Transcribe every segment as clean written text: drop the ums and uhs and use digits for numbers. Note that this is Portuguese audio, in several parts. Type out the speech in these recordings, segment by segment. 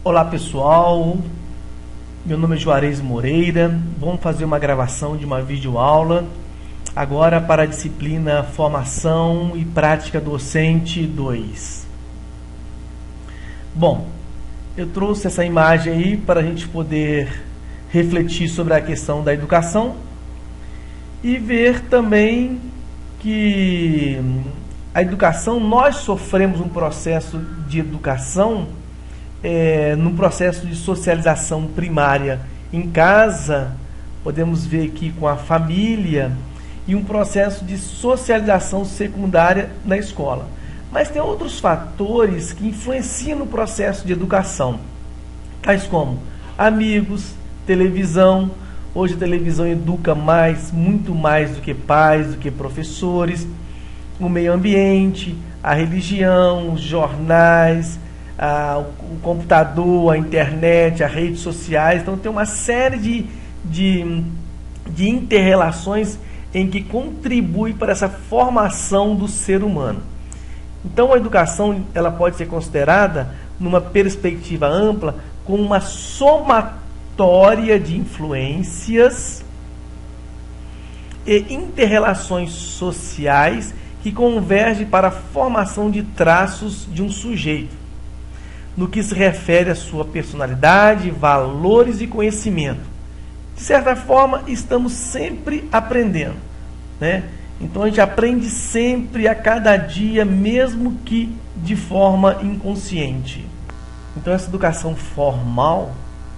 Olá pessoal, meu nome é Juarez Moreira. Vamos fazer uma gravação de uma videoaula agora para a disciplina Formação e Prática Docente 2. Bom, eu trouxe essa imagem aí para a gente poder refletir sobre a questão da educação e ver também que a educação, nós sofremos um processo de educação num processo de socialização primária em casa, podemos ver aqui com a família, e um processo de socialização secundária na escola. Mas tem outros fatores que influenciam no processo de educação, tais como amigos, televisão. Hoje a televisão educa muito mais do que pais, do que professores, o meio ambiente, a religião, os jornais, o computador, a internet, as redes sociais. Então tem uma série de inter-relações em que contribui para essa formação do ser humano. Então a educação ela pode ser considerada, numa perspectiva ampla, como uma somatória de influências e inter-relações sociais que convergem para a formação de traços de um sujeito, no que se refere à sua personalidade, valores e conhecimento. De certa forma, estamos sempre aprendendo, né? Então a gente aprende sempre, a cada dia, mesmo que de forma inconsciente. Então essa educação formal,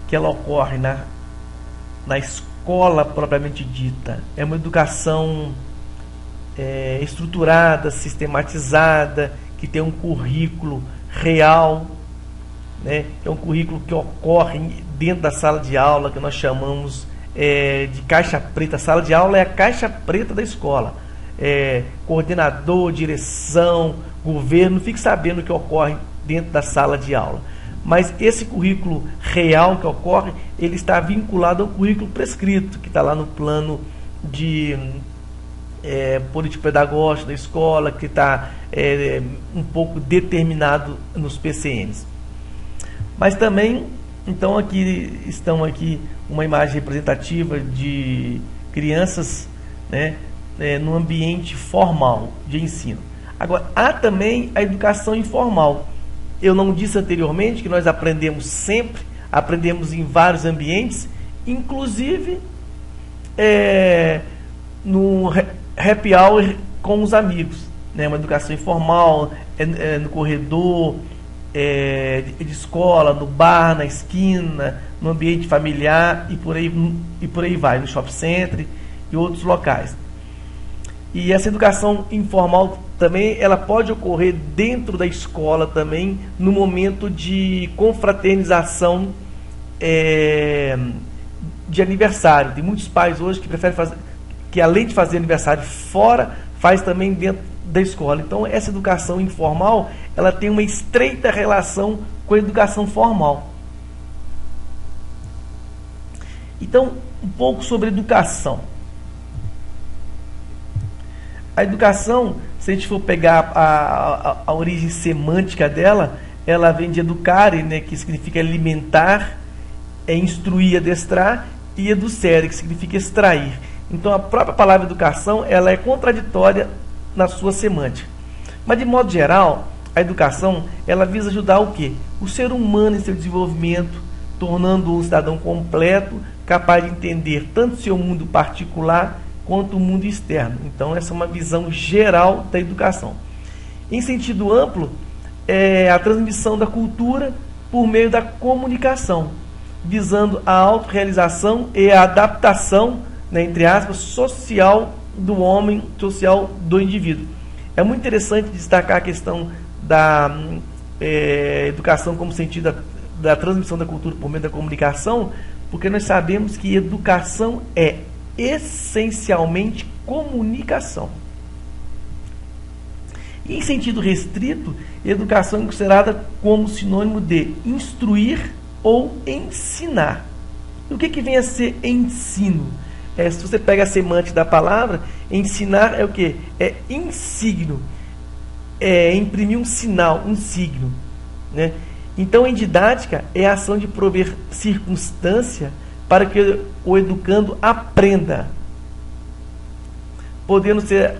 que ela ocorre na escola propriamente dita, é uma educação estruturada, sistematizada, que tem um currículo real, né? É um currículo que ocorre dentro da sala de aula, que nós chamamos de caixa preta. A sala de aula é a caixa preta da escola. Coordenador, direção, governo, fique sabendo o que ocorre dentro da sala de aula. Mas esse currículo real que ocorre, ele está vinculado ao currículo prescrito, que está lá no plano de político-pedagógico da escola, que está um pouco determinado nos PCNs. Mas também, então estão aqui uma imagem representativa de crianças, né, no ambiente formal de ensino. Agora, há também a educação informal. Eu não disse anteriormente que nós aprendemos sempre, aprendemos em vários ambientes, inclusive no happy hour com os amigos, né? Uma educação informal, no corredor, de escola, no bar, na esquina, no ambiente familiar e por aí vai, no shopping center e outros locais. E essa educação informal também, ela pode ocorrer dentro da escola também, no momento de confraternização de aniversário. Tem muitos pais hoje que preferem fazer, que além de fazer aniversário fora, faz também dentro da escola. Então essa educação informal, ela tem uma estreita relação com a educação formal. Então, um pouco sobre educação. A educação, se a gente for pegar a origem semântica dela, ela vem de educare, né, que significa alimentar, instruir, adestrar, e educere, que significa extrair. Então a própria palavra educação, ela é contraditória na sua semântica. Mas de modo geral, a educação, ela visa ajudar o quê? O ser humano em seu desenvolvimento, tornando-o um cidadão completo, capaz de entender tanto seu mundo particular quanto o mundo externo. Então essa é uma visão geral da educação. Em sentido amplo, é a transmissão da cultura por meio da comunicação, visando a autorrealização e a adaptação, né, entre aspas, social do homem, social do indivíduo. É muito interessante destacar a questão da educação como sentido da transmissão da cultura por meio da comunicação, porque nós sabemos que educação é essencialmente comunicação. E em sentido restrito, educação é considerada como sinônimo de instruir ou ensinar. E o que vem a ser ensino? Se você pega a semântica da palavra, ensinar é o quê? É insigno, imprimir um sinal, um signo, né? Então, em didática, é a ação de prover circunstância para que o educando aprenda, podendo ser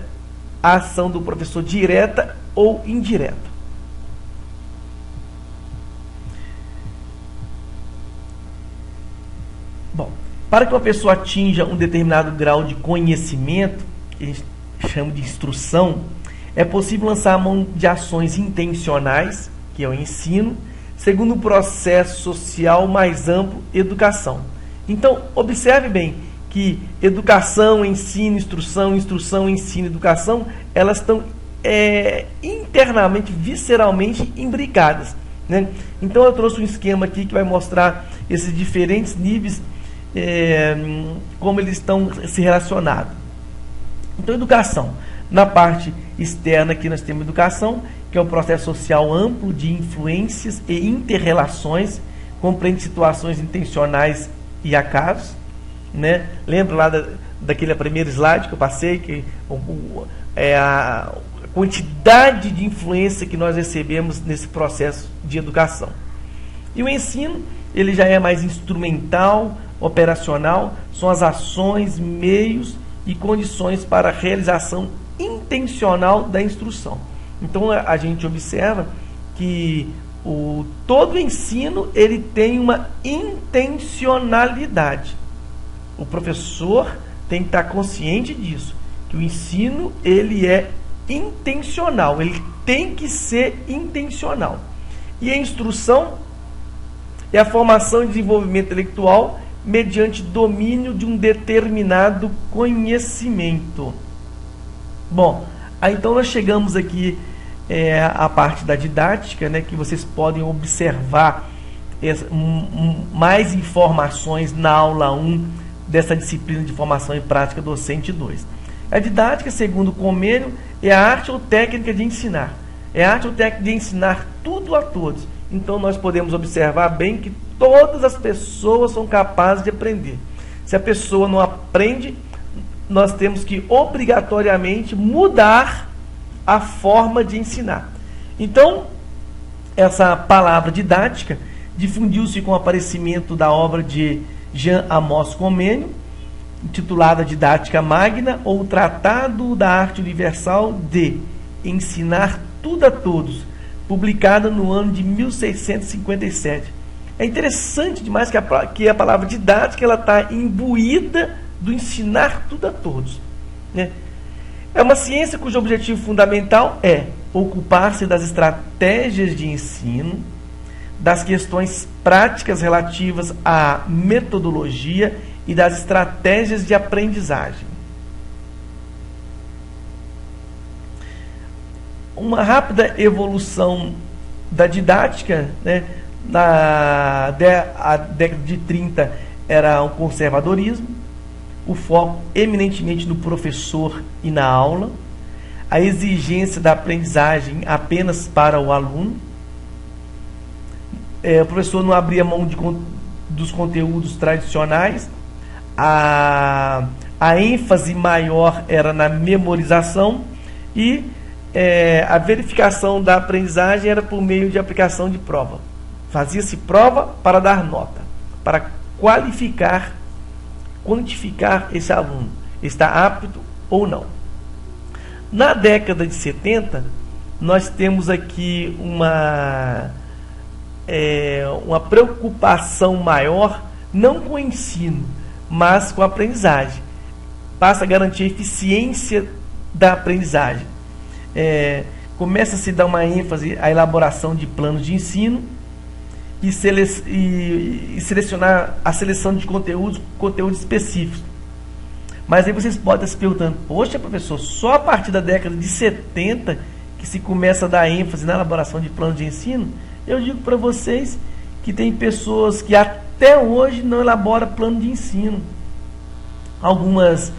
a ação do professor direta ou indireta. Bom, para que uma pessoa atinja um determinado grau de conhecimento, que a gente chama de instrução, é possível lançar a mão de ações intencionais, que é o ensino, segundo o processo social mais amplo, educação. Então, observe bem que educação, ensino, instrução, instrução, ensino, educação, elas estão internamente, visceralmente imbricadas, né? Então, eu trouxe um esquema aqui que vai mostrar esses diferentes níveis, como eles estão se relacionados. Então, educação. Na parte externa aqui nós temos educação, que é o processo social amplo de influências e interrelações, compreende situações intencionais e acasos, né? Lembra lá daquele primeiro slide que eu passei, que a quantidade de influência que nós recebemos nesse processo de educação. E o ensino, ele já é mais instrumental, operacional, são as ações, meios e condições para a realização intencional da instrução. Então a gente observa que todo ensino ele tem uma intencionalidade. O professor tem que estar consciente disso, que o ensino ele é intencional, ele tem que ser intencional. E a instrução é a formação e desenvolvimento intelectual mediante domínio de um determinado conhecimento. Bom, aí então nós chegamos aqui à parte da didática, né, que vocês podem observar mais informações na aula 1 dessa disciplina de formação e prática docente 2. A didática, segundo o Comênio, é a arte ou técnica de ensinar. É a arte ou técnica de ensinar tudo a todos. Então nós podemos observar bem que todas as pessoas são capazes de aprender. Se a pessoa não aprende, nós temos que obrigatoriamente mudar a forma de ensinar. Então, essa palavra didática difundiu-se com o aparecimento da obra de Jean Amos Comênio, intitulada Didática Magna, ou Tratado da Arte Universal de Ensinar Tudo a Todos, publicada no ano de 1657. É interessante demais que a palavra didática está imbuída do ensinar tudo a todos, né? É uma ciência cujo objetivo fundamental é ocupar-se das estratégias de ensino, das questões práticas relativas à metodologia e das estratégias de aprendizagem. Uma rápida evolução da didática, né? A década de 30 era o conservadorismo, o foco eminentemente no professor e na aula, a exigência da aprendizagem apenas para o aluno, o professor não abria mão dos conteúdos tradicionais, a ênfase maior era na memorização e a verificação da aprendizagem era por meio de aplicação de prova. Fazia-se prova para dar nota, para qualificar, quantificar esse aluno, está apto ou não. Na década de 70, nós temos aqui uma preocupação maior, não com o ensino, mas com a aprendizagem. Passa a garantir a eficiência da aprendizagem. Começa a se dar uma ênfase à elaboração de planos de ensino e selecionar a seleção de conteúdos específicos. Mas aí vocês podem estar se perguntando, poxa, professor, só a partir da década de 70 que se começa a dar ênfase na elaboração de plano de ensino? Eu digo para vocês que tem pessoas que até hoje não elaboram plano de ensino. Algumas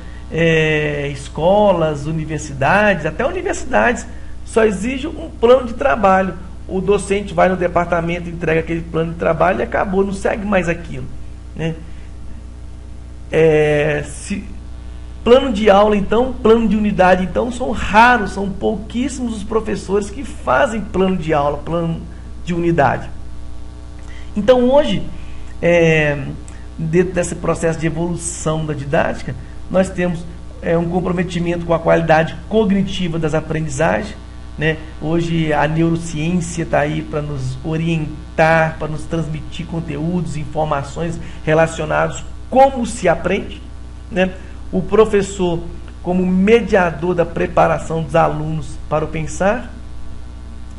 escolas, universidades, até universidades, só exigem um plano de trabalho. O docente vai no departamento, entrega aquele plano de trabalho e acabou, não segue mais aquilo, né? Plano de aula, então, plano de unidade, então, são raros, são pouquíssimos os professores que fazem plano de aula, plano de unidade. Então hoje, dentro desse processo de evolução da didática, nós temos um comprometimento com a qualidade cognitiva das aprendizagens, né? Hoje a neurociência está aí para nos orientar, para nos transmitir conteúdos, informações relacionados como se aprende, né? O professor como mediador da preparação dos alunos para o pensar.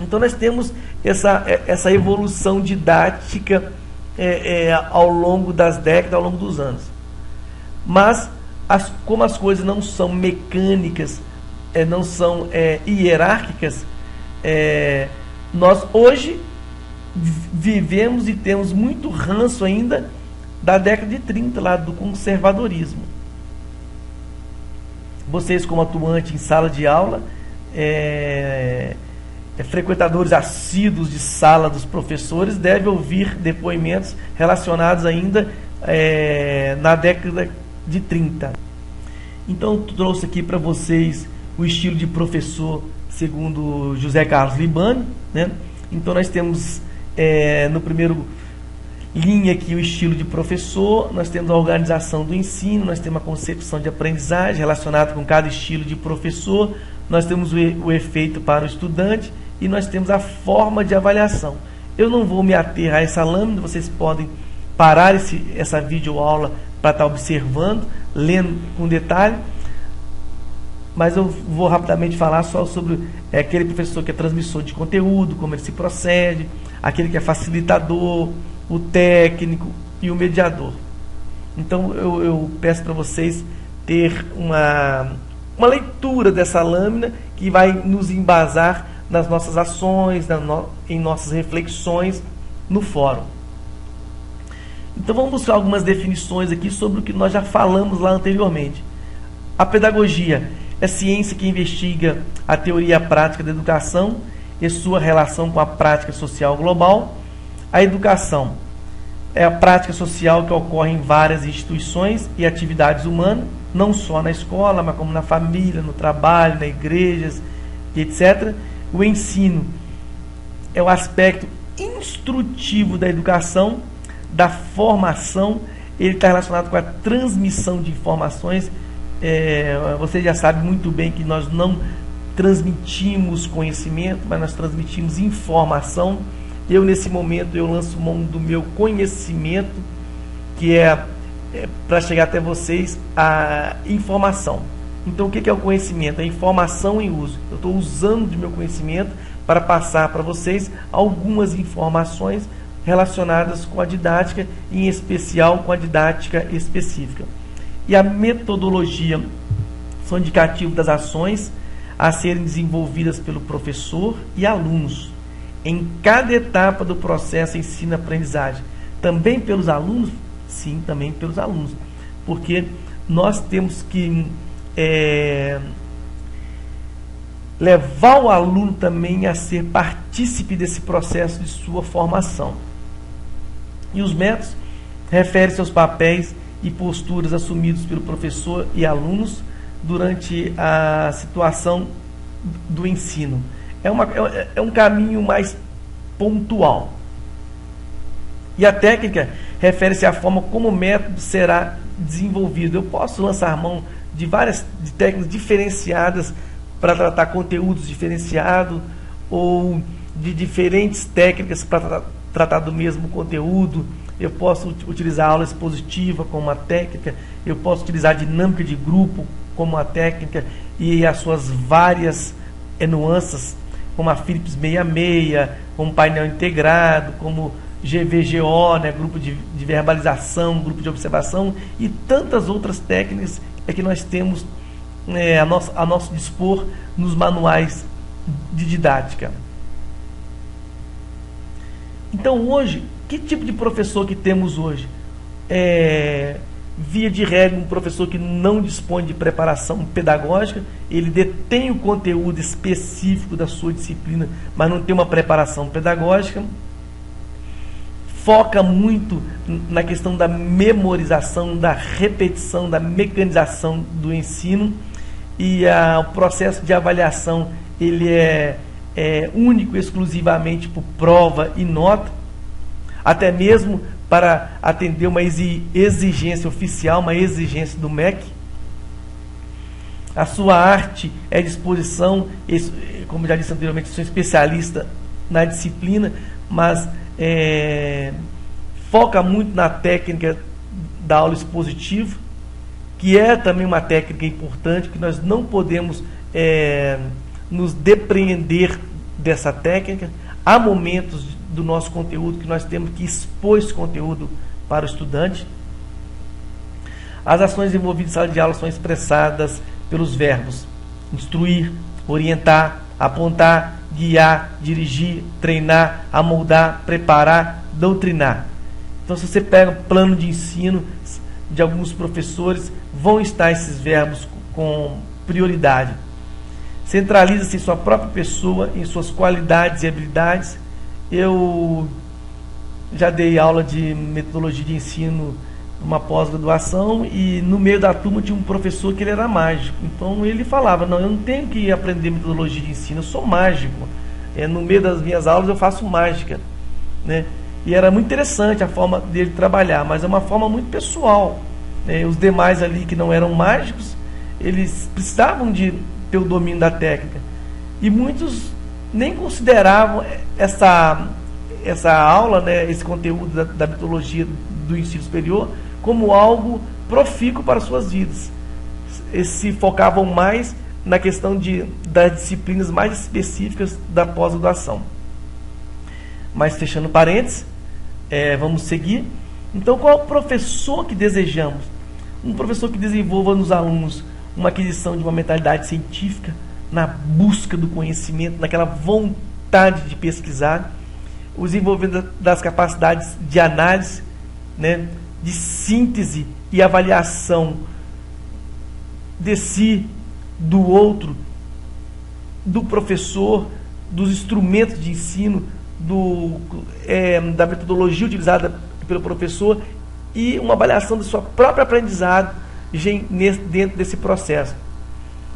Então nós temos essa evolução didática ao longo das décadas, ao longo dos anos. Mas como as coisas não são mecânicas, não são hierárquicas, nós hoje vivemos e temos muito ranço ainda da década de 30, lá do conservadorismo. Vocês, como atuantes em sala de aula, frequentadores assíduos de sala dos professores, devem ouvir depoimentos relacionados ainda na década de 30. Então, eu trouxe aqui para vocês o estilo de professor segundo José Carlos Libani, né? Então, nós temos no primeiro linha aqui o estilo de professor, nós temos a organização do ensino, nós temos a concepção de aprendizagem relacionada com cada estilo de professor, nós temos o efeito para o estudante e nós temos a forma de avaliação. Eu não vou me ater a essa lâmina, vocês podem parar essa videoaula para estar observando, lendo com detalhe, mas eu vou rapidamente falar só sobre aquele professor que é transmissor de conteúdo, como ele se procede, aquele que é facilitador, o técnico e o mediador. Então eu peço para vocês ter uma leitura dessa lâmina que vai nos embasar nas nossas ações, em nossas reflexões no fórum. Então vamos buscar algumas definições aqui sobre o que nós já falamos lá anteriormente. A pedagogia é ciência que investiga a teoria e a prática da educação e sua relação com a prática social global. A educação é a prática social que ocorre em várias instituições e atividades humanas, não só na escola, mas como na família, no trabalho, nas igrejas, etc. O ensino é o aspecto instrutivo da educação, da formação, ele está relacionado com a transmissão de informações. Você já sabe muito bem que nós não transmitimos conhecimento, mas nós transmitimos informação. Eu, nesse momento, eu lanço mão do meu conhecimento, que para chegar até vocês, a informação. Então, o que é o conhecimento? É informação em uso. Eu estou usando do meu conhecimento para passar para vocês algumas informações relacionadas com a didática, em especial com a didática específica. E a metodologia são indicativos das ações a serem desenvolvidas pelo professor e alunos em cada etapa do processo ensino-aprendizagem. Também pelos alunos? Sim, também pelos alunos. Porque nós temos que levar o aluno também a ser partícipe desse processo de sua formação. E os métodos referem-se aos papéis e posturas assumidos pelo professor e alunos durante a situação do ensino. É um caminho mais pontual. E a técnica refere-se à forma como o método será desenvolvido. Eu posso lançar mão de várias técnicas diferenciadas para tratar conteúdos diferenciados, ou de diferentes técnicas para tratar do mesmo conteúdo. Eu posso utilizar a aula expositiva como uma técnica, eu posso utilizar a dinâmica de grupo como uma técnica e as suas várias nuances, como a Philips 66, como painel integrado, como GVGO, né, grupo de verbalização, grupo de observação e tantas outras técnicas que nós temos a nosso dispor nos manuais de didática. Então hoje, que tipo de professor que temos hoje? Via de regra, um professor que não dispõe de preparação pedagógica, ele detém o conteúdo específico da sua disciplina, mas não tem uma preparação pedagógica, foca muito na questão da memorização, da repetição, da mecanização do ensino, e o processo de avaliação ele é único, exclusivamente por prova e nota. até mesmo para atender uma exigência oficial, uma exigência do MEC. A sua arte é disposição, como já disse anteriormente, sou especialista na disciplina, mas foca muito na técnica da aula expositiva, que é também uma técnica importante, que nós não podemos nos depreender dessa técnica. Há momentos do nosso conteúdo que nós temos que expor esse conteúdo para o estudante. As ações envolvidas em sala de aula são expressadas pelos verbos instruir, orientar, apontar, guiar, dirigir, treinar, amoldar, preparar, doutrinar. Então, se você pega o plano de ensino de alguns professores, vão estar esses verbos com prioridade. Centraliza-se em sua própria pessoa, em suas qualidades e habilidades. Eu já dei aula de metodologia de ensino numa pós-graduação, e no meio da turma tinha um professor que ele era mágico. Então ele falava: não, eu não tenho que aprender metodologia de ensino, eu sou mágico. No meio das minhas aulas eu faço mágica, né? E era muito interessante a forma dele trabalhar, mas é uma forma muito pessoal, né? Os demais ali que não eram mágicos, eles precisavam de ter o domínio da técnica, e muitos nem consideravam essa aula, né, esse conteúdo da metodologia do ensino superior como algo profícuo para suas vidas. Eles se focavam mais na questão das disciplinas mais específicas da pós-graduação. Mas, fechando parênteses, vamos seguir. Então, qual é o professor que desejamos? Um professor que desenvolva nos alunos uma aquisição de uma mentalidade científica, na busca do conhecimento, naquela vontade de pesquisar, o desenvolvimento das capacidades de análise, né, de síntese e avaliação de si, do outro, do professor, dos instrumentos de ensino, da metodologia utilizada pelo professor, e uma avaliação da sua própria aprendizagem dentro desse processo,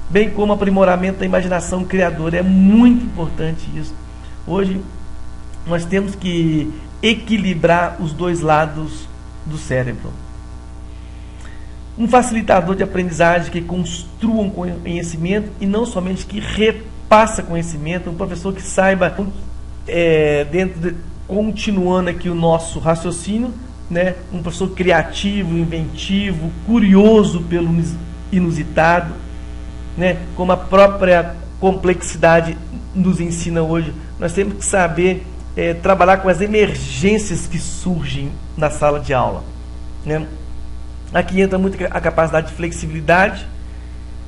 bem como aprimoramento da imaginação criadora. É muito importante isso. Hoje nós temos que equilibrar os dois lados do cérebro. Um facilitador de aprendizagem que construa um conhecimento e não somente que repassa conhecimento. Um professor que saiba, continuando aqui o nosso raciocínio, né? Um professor criativo, inventivo, curioso pelo inusitado, né? Como a própria complexidade nos ensina hoje. Nós temos que saber trabalhar com as emergências que surgem na sala de aula, né? Aqui entra muito a capacidade de flexibilidade,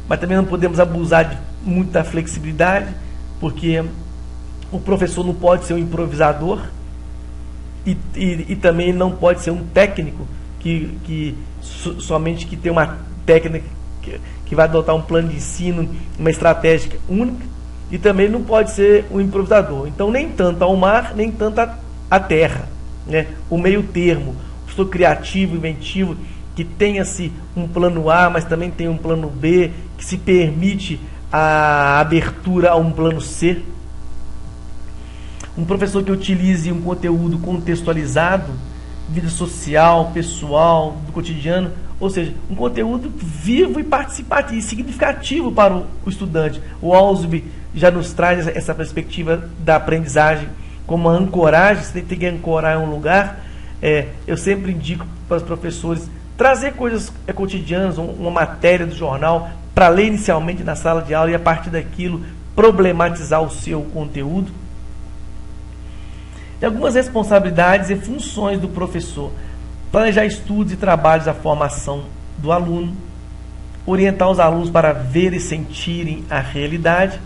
mas também não podemos abusar muito da flexibilidade, porque o professor não pode ser um improvisador, e também não pode ser um técnico somente que tem uma técnica que vai adotar um plano de ensino, uma estratégia única, e também não pode ser um improvisador. Então, nem tanto ao mar, nem tanto à terra, né? O meio termo, o professor criativo, inventivo, que tenha-se um plano A, mas também tem um plano B, que se permite a abertura a um plano C. Um professor que utilize um conteúdo contextualizado, vida social, pessoal, do cotidiano, ou seja, um conteúdo vivo e participativo, e significativo para o estudante. O Ausubel já nos traz essa perspectiva da aprendizagem como uma ancoragem. Você tem que ancorar em um lugar. Eu sempre indico para os professores trazer coisas cotidianas, uma matéria do jornal, para ler inicialmente na sala de aula, e a partir daquilo problematizar o seu conteúdo. E algumas responsabilidades e funções do professor: planejar estudos e trabalhos da formação do aluno, orientar os alunos para ver e sentirem a realidade,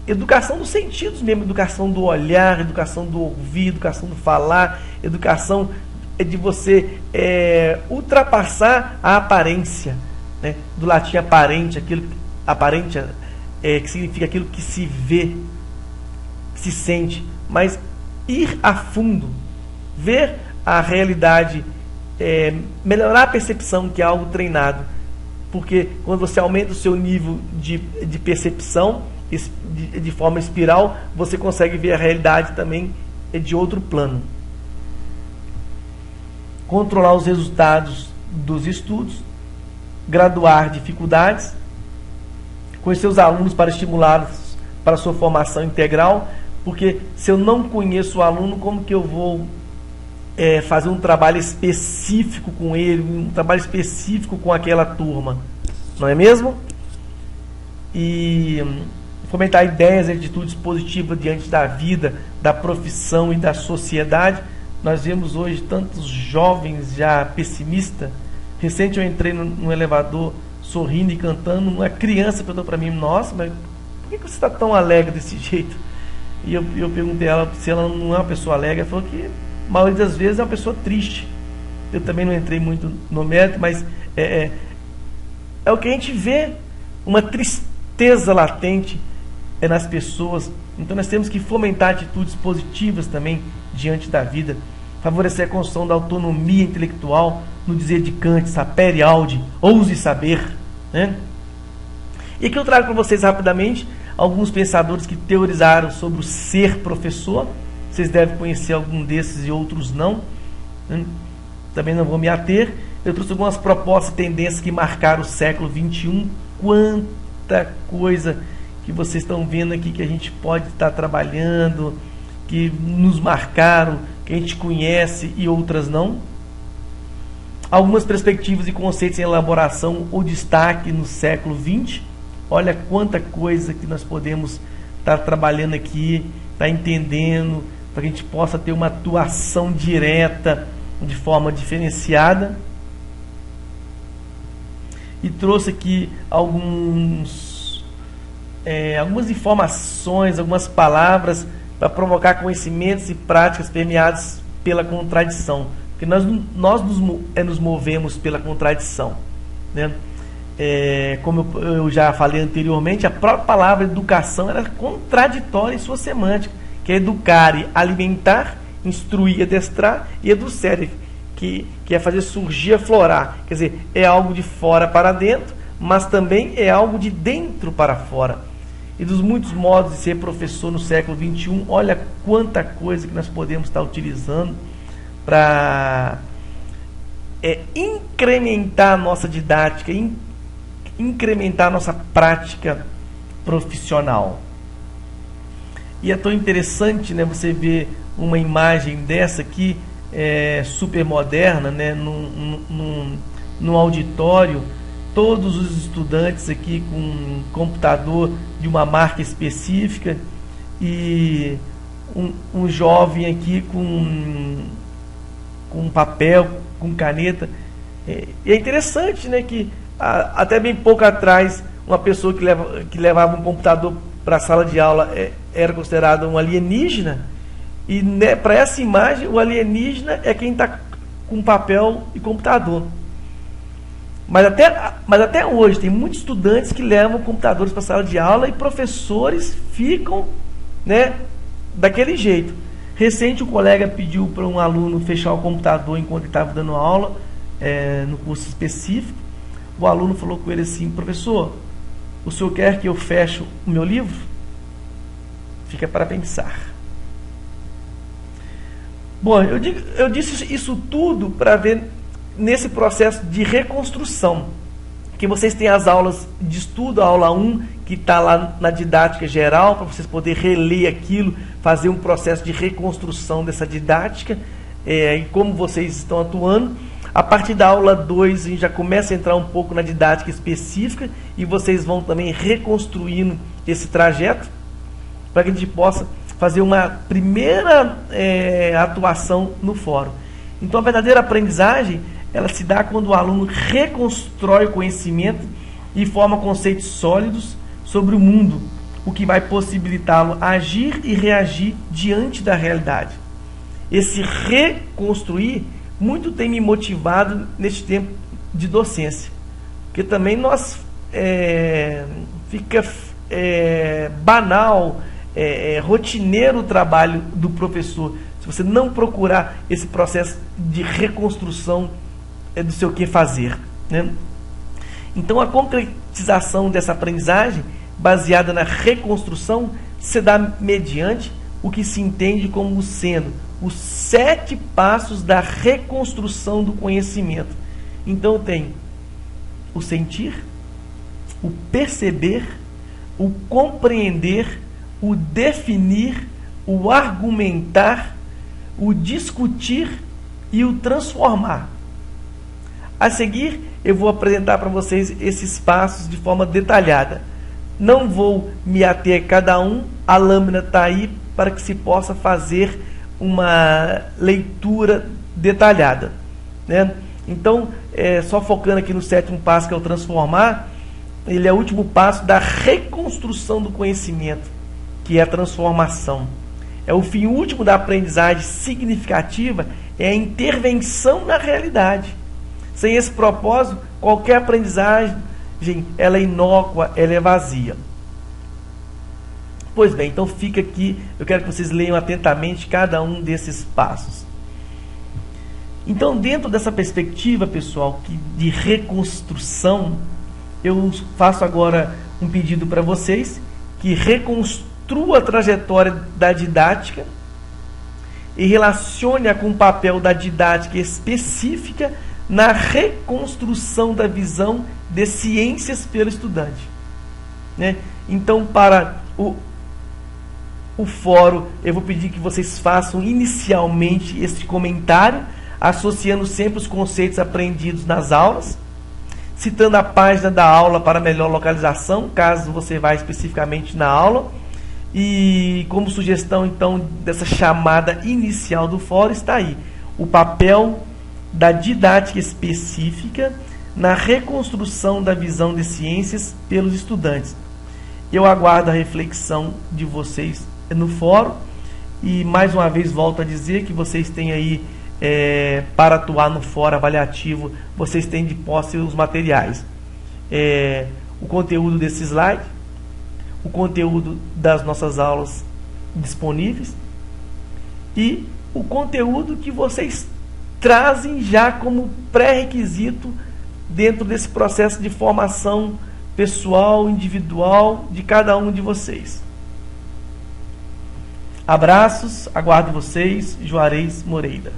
educação dos sentidos mesmo, educação do olhar, educação do ouvir, educação do falar, educação de você ultrapassar a aparência, né? Do latim aparente, aparente que significa aquilo que se vê, que se sente, mas ir a fundo, ver a realidade, melhorar a percepção, que é algo treinado, porque quando você aumenta o seu nível de percepção de forma espiral, você consegue ver a realidade também é de outro plano. Controlar os resultados dos estudos, graduar dificuldades, conhecer os alunos para estimulá-los para a sua formação integral, porque se eu não conheço o aluno, como que eu vou fazer um trabalho específico com ele, um trabalho específico com aquela turma, não é mesmo? E fomentar ideias e atitudes positivas diante da vida, da profissão e da sociedade. Nós vemos hoje tantos jovens já pessimistas. Recente eu entrei no elevador sorrindo e cantando, uma criança perguntou para mim: nossa, mas por que você está tão alegre desse jeito? E eu perguntei a ela se ela não é uma pessoa alegre. Ela falou que a maioria das vezes é uma pessoa triste. Eu também não entrei muito no mérito, mas é o que a gente vê, uma tristeza latente nas pessoas. Então nós temos que fomentar atitudes positivas também diante da vida, favorecer a construção da autonomia intelectual, no dizer de Kant, sapere aude, ouse saber, né? E aqui eu trago para vocês rapidamente alguns pensadores que teorizaram sobre o ser professor. Vocês devem conhecer algum desses e outros não, né? Também não vou me ater. Eu trouxe algumas propostas e tendências que marcaram o século XXI. Quanta coisa que vocês estão vendo aqui que a gente pode estar trabalhando, que nos marcaram, que a gente conhece e outras não. Algumas perspectivas e conceitos em elaboração ou destaque no século XX. Olha quanta coisa que nós podemos estar trabalhando aqui, estar entendendo, para que a gente possa ter uma atuação direta, de forma diferenciada. E trouxe aqui algumas informações, algumas palavras para provocar conhecimentos e práticas permeados pela contradição, porque nós nos movemos pela contradição, né? Como eu já falei anteriormente, a própria palavra educação era contraditória em sua semântica, que é educar, alimentar, instruir, adestrar, e educere, que é fazer surgir, aflorar. Quer dizer, é algo de fora para dentro, mas também é algo de dentro para fora. E dos muitos modos de ser professor no século XXI, olha quanta coisa que nós podemos estar utilizando para incrementar a nossa didática, incrementar a nossa prática profissional. E é tão interessante, né, você ver uma imagem dessa aqui, super moderna, né, num auditório, todos os estudantes aqui com um computador de uma marca específica e um jovem aqui com papel, com caneta. E é interessante, né, que até bem pouco atrás uma pessoa que levava um computador para a sala de aula era considerada um alienígena, e, né, para essa imagem o alienígena é quem está com papel e computador. Mas até hoje tem muitos estudantes que levam computadores para a sala de aula e professores ficam, né, daquele jeito. Recente, um colega pediu para um aluno fechar o computador enquanto ele estava dando aula no curso específico. O aluno falou com ele assim: professor, o senhor quer que eu feche o meu livro? Fica para pensar. Bom, eu disse isso tudo para ver nesse processo de reconstrução, que vocês têm as aulas de estudo, a aula 1, que está lá na didática geral, para vocês poderem reler aquilo, fazer um processo de reconstrução dessa didática, e como vocês estão atuando. A partir da aula 2, a gente já começa a entrar um pouco na didática específica, e vocês vão também reconstruindo esse trajeto, para que a gente possa fazer uma primeira atuação no fórum. Então, a verdadeira aprendizagem, ela se dá quando o aluno reconstrói o conhecimento e forma conceitos sólidos sobre o mundo, o que vai possibilitá-lo agir e reagir diante da realidade. Esse reconstruir muito tem me motivado neste tempo de docência, porque também fica banal, rotineiro o trabalho do professor, se você não procurar esse processo de reconstrução do seu que fazer, né? Então, a concretização dessa aprendizagem, baseada na reconstrução, se dá mediante o que se entende como sendo os 7 passos da reconstrução do conhecimento. Então tem o sentir, o perceber, o compreender, o definir, o argumentar, o discutir e o transformar. A seguir, eu vou apresentar para vocês esses passos de forma detalhada. Não vou me ater a cada um, a lâmina está aí para que se possa fazer uma leitura detalhada, né? Então, só focando aqui no 7º passo, que é o transformar, ele é o último passo da reconstrução do conhecimento, que é a transformação. É o fim último da aprendizagem significativa, é a intervenção na realidade. Sem esse propósito, qualquer aprendizagem, ela é inócua, ela é vazia. Pois bem, então fica aqui, eu quero que vocês leiam atentamente cada um desses passos. Então, dentro dessa perspectiva, pessoal, de reconstrução, eu faço agora um pedido para vocês, que reconstrua a trajetória da didática e relacione-a com o papel da didática específica na reconstrução da visão de ciências pelo estudante, né? Então, para o fórum, eu vou pedir que vocês façam inicialmente este comentário, associando sempre os conceitos aprendidos nas aulas, citando a página da aula para melhor localização, caso você vá especificamente na aula. E como sugestão, então, dessa chamada inicial do fórum, está aí o papel da didática específica na reconstrução da visão de ciências pelos estudantes. Eu aguardo a reflexão de vocês no fórum e, mais uma vez, volto a dizer que vocês têm aí, para atuar no fórum avaliativo, vocês têm de posse os materiais. O conteúdo desse slide, o conteúdo das nossas aulas disponíveis e o conteúdo que vocês trazem já como pré-requisito dentro desse processo de formação pessoal, individual de cada um de vocês. Abraços, aguardo vocês, Juarez Moreira.